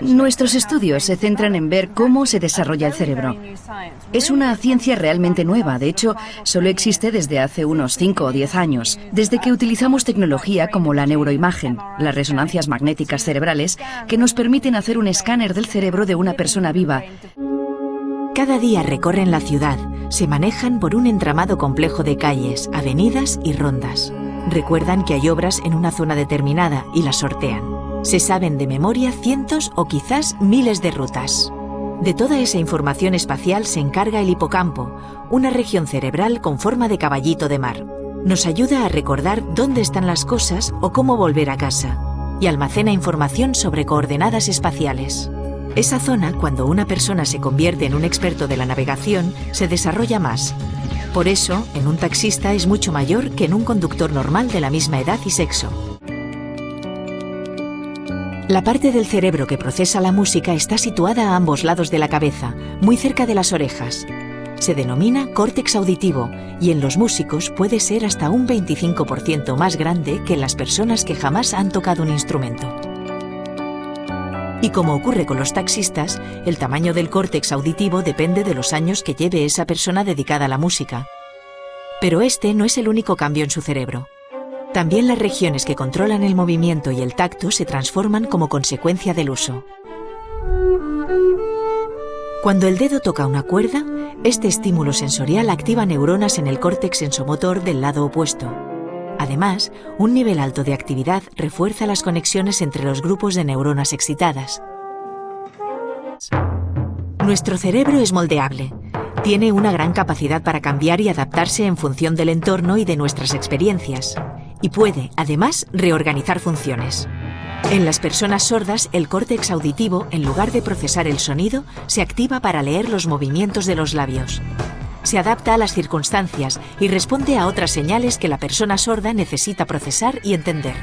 Nuestros estudios se centran en ver cómo se desarrolla el cerebro. Es una ciencia realmente nueva, de hecho, solo existe desde hace unos 5 o 10 años, desde que utilizamos tecnología como la neuroimagen, las resonancias magnéticas cerebrales, que nos permiten hacer un escáner del cerebro de una persona viva. Cada día recorren la ciudad, se manejan por un entramado complejo de calles, avenidas y rondas. Recuerdan que hay obras en una zona determinada y las sortean. Se saben de memoria cientos o quizás miles de rutas. De toda esa información espacial se encarga el hipocampo, una región cerebral con forma de caballito de mar. Nos ayuda a recordar dónde están las cosas o cómo volver a casa, y almacena información sobre coordenadas espaciales. Esa zona, cuando una persona se convierte en un experto de la navegación, se desarrolla más. Por eso, en un taxista es mucho mayor que en un conductor normal de la misma edad y sexo. La parte del cerebro que procesa la música está situada a ambos lados de la cabeza, muy cerca de las orejas. Se denomina córtex auditivo y en los músicos puede ser hasta un 25% más grande que en las personas que jamás han tocado un instrumento. Y como ocurre con los taxistas, el tamaño del córtex auditivo depende de los años que lleve esa persona dedicada a la música. Pero este no es el único cambio en su cerebro. También las regiones que controlan el movimiento y el tacto se transforman como consecuencia del uso. Cuando el dedo toca una cuerda, este estímulo sensorial activa neuronas en el córtex sensomotor del lado opuesto. Además, un nivel alto de actividad refuerza las conexiones entre los grupos de neuronas excitadas. Nuestro cerebro es moldeable. Tiene una gran capacidad para cambiar y adaptarse en función del entorno y de nuestras experiencias. Y puede, además, reorganizar funciones. En las personas sordas, el córtex auditivo, en lugar de procesar el sonido, se activa para leer los movimientos de los labios. Se adapta a las circunstancias y responde a otras señales que la persona sorda necesita procesar y entender.